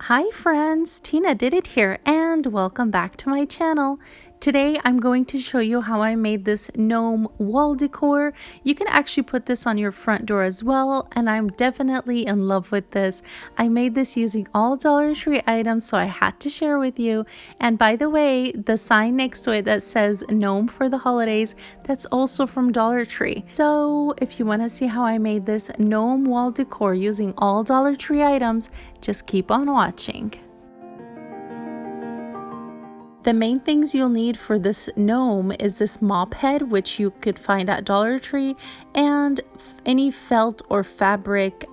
Hi friends, Tina did it here and welcome back to my channel. Today I'm going to show you how I made this gnome wall decor. You can actually put this on your front door as well, and I'm definitely in love with this. I made this using all Dollar Tree items, so I had to share with you. And by the way, the sign next to it that says gnome for the holidays, that's also from Dollar Tree. So if you want to see how I made this gnome wall decor using all Dollar Tree items, just keep on watching. The main things you'll need for this gnome is this mop head, which you could find at Dollar Tree, and any felt or fabric.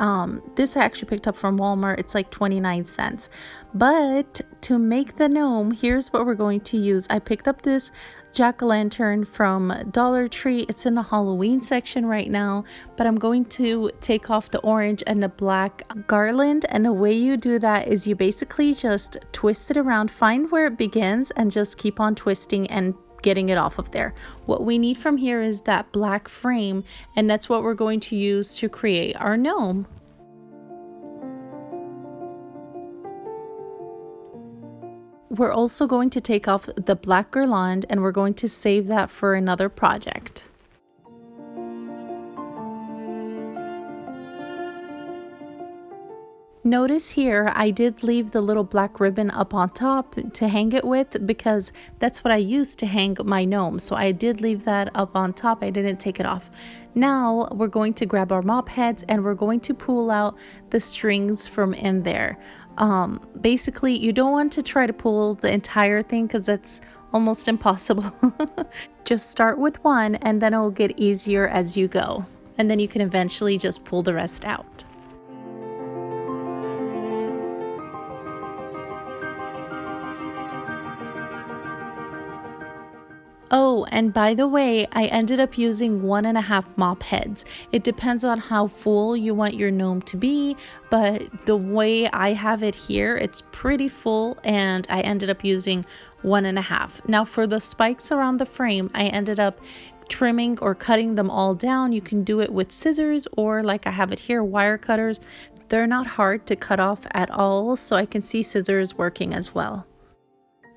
This I actually picked up from Walmart. It's like 29 cents. But to make the gnome, here's what we're going to use. I picked up this jack-o'-lantern from Dollar Tree. It's in the Halloween section right now, but I'm going to take off the orange and the black garland, and the way you do that is you basically just twist it around, find where it begins, and just keep on twisting and getting it off of there. What we need from here is that black frame, and that's what we're going to use to create our gnome. We're also going to take off the black garland, and we're going to save that for another project. Notice here I did leave the little black ribbon up on top to hang it with, because that's what I used to hang my gnome. So I did leave that up on top. I didn't take it off. Now we're going to grab our mop heads and we're going to pull out the strings from in there. Basically, you don't want to try to pull the entire thing because that's almost impossible. Just start with one and then it will get easier as you go. And then you can eventually just pull the rest out. Oh, and by the way, I ended up using 1.5 mop heads. It depends on how full you want your gnome to be, but the way I have it here, it's pretty full, and I ended up using 1.5. Now for the spikes around the frame, I ended up trimming or cutting them all down. You can do it with scissors or, like I have it here, wire cutters. They're not hard to cut off at all, so I can see scissors working as well.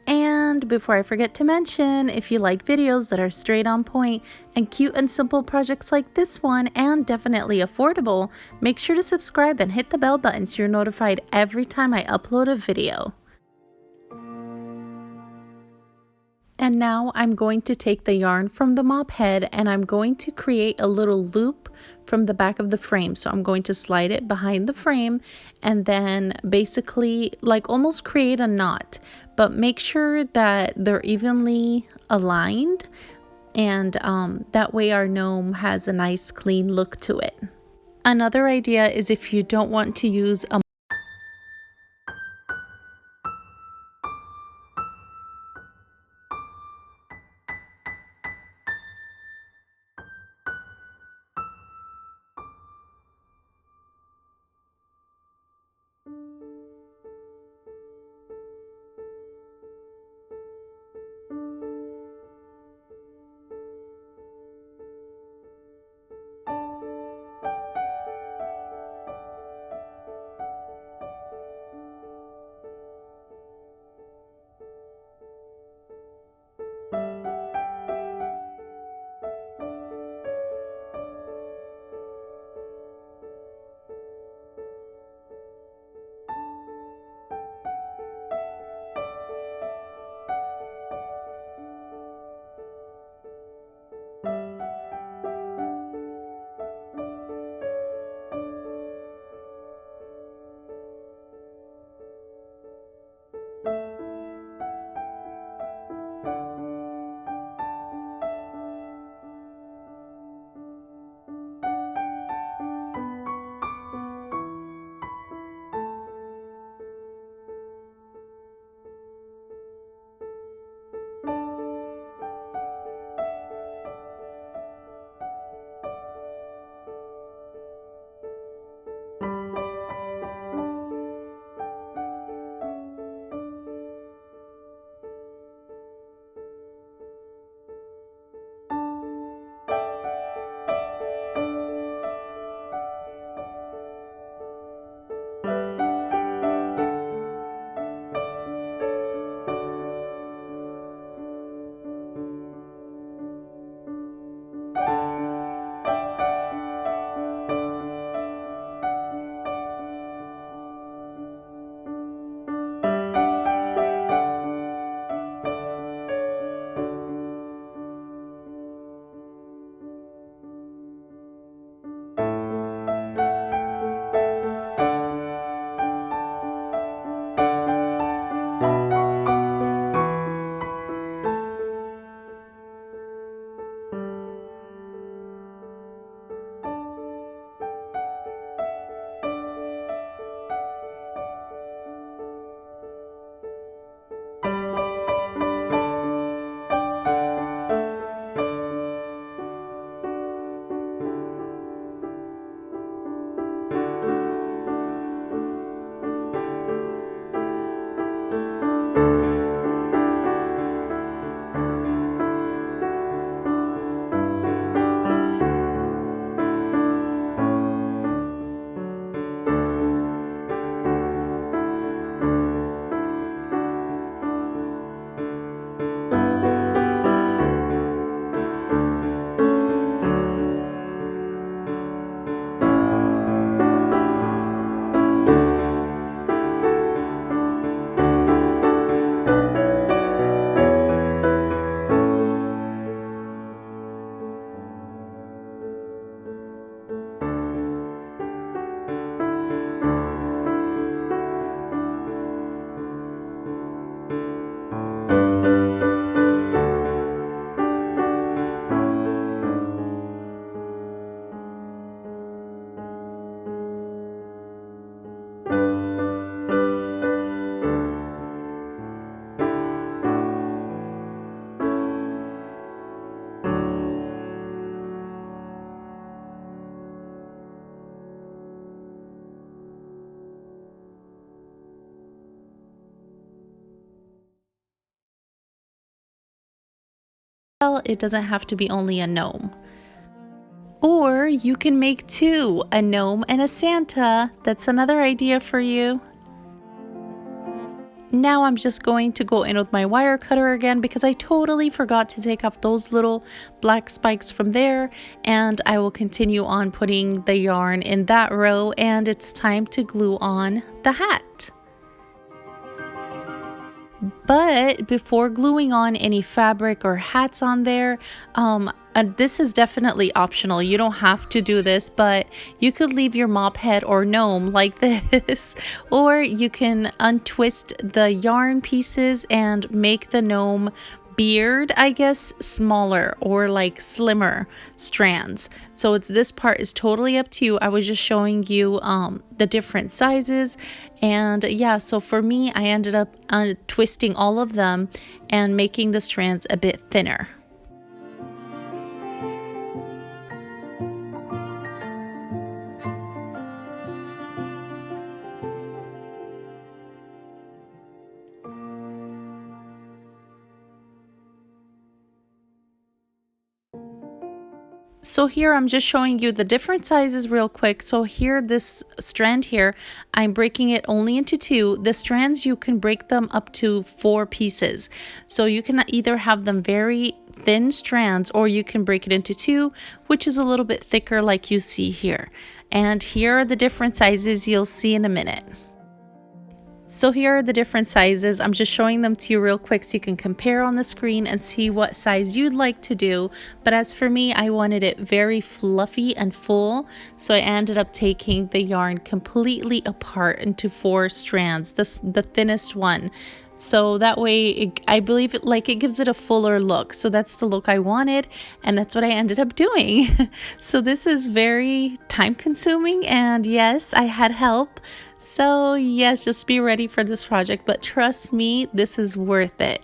And before I forget to mention, if you like videos that are straight on point and cute and simple projects like this one, and definitely affordable, make sure to subscribe and hit the bell button so you're notified every time I upload a video. And now I'm going to take the yarn from the mop head and I'm going to create a little loop from the back of the frame. So I'm going to slide it behind the frame and then basically like almost create a knot, but make sure that they're evenly aligned, and that way our gnome has a nice clean look to it. Another idea is if you don't want to use a well. It doesn't have to be only a gnome. Or you can make two, a gnome and a Santa. That's another idea for you. Now I'm just going to go in with my wire cutter again because I totally forgot to take off those little black spikes from there, and I will continue on putting the yarn in that row, and it's time to glue on the hat. But before gluing on any fabric or hats on there, this is definitely optional. You don't have to do this, but you could leave your mop head or gnome like this, or you can untwist the yarn pieces and make the gnome beard, I guess, smaller or like slimmer strands. So this part is totally up to you. I was just showing you the different sizes, and yeah, so for me I ended up twisting all of them and making the strands a bit thinner. So here I'm just showing you the different sizes real quick. So here, this strand here, I'm breaking it only into two. The strands, you can break them up to 4 pieces. So you can either have them very thin strands, or you can break it into 2, which is a little bit thicker like you see here. And here are the different sizes you'll see in a minute. So here are the different sizes. I'm just showing them to you real quick so you can compare on the screen and see what size you'd like to do. But as for me, I wanted it very fluffy and full, so I ended up taking the yarn completely apart into 4 strands, the thinnest one. So that way, I believe it gives it a fuller look. So that's the look I wanted, and that's what I ended up doing. So this is very time consuming, and yes, I had help. So yes, just be ready for this project, but trust me, this is worth it.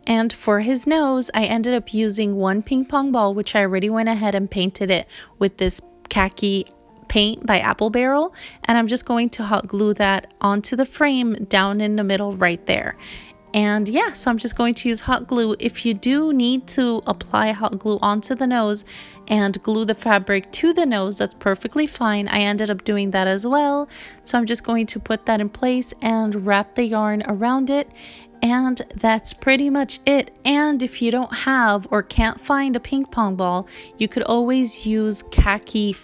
And for his nose, I ended up using 1 ping pong ball, which I already went ahead and painted it with this khaki paint by Apple Barrel. And I'm just going to hot glue that onto the frame down in the middle right there. And yeah, so I'm just going to use hot glue. If you do need to apply hot glue onto the nose and glue the fabric to the nose, that's perfectly fine. I ended up doing that as well. So I'm just going to put that in place and wrap the yarn around it. And that's pretty much it. And if you don't have or can't find a ping pong ball, you could always use khaki.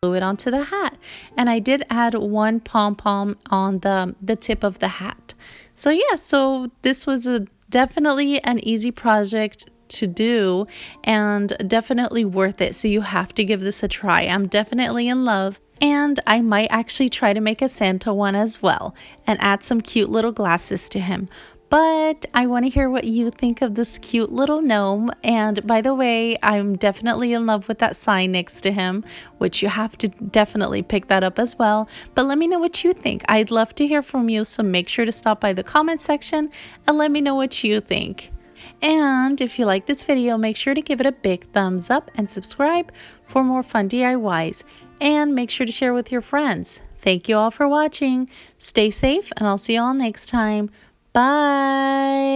Glue it onto the hat, and I did add one pom-pom on the tip of the hat. So yeah, so this was definitely an easy project to do and definitely worth it, so you have to give this a try. I'm definitely in love, and I might actually try to make a Santa one as well and add some cute little glasses to him. But I want to hear what you think of this cute little gnome. And by the way, I'm definitely in love with that sign next to him, which you have to definitely pick that up as well. But let me know what you think. I'd love to hear from you, so make sure to stop by the comment section and let me know what you think. And if you like this video, make sure to give it a big thumbs up and subscribe for more fun DIYs. And make sure to share with your friends. Thank you all for watching. Stay safe, and I'll see you all next time. Bye.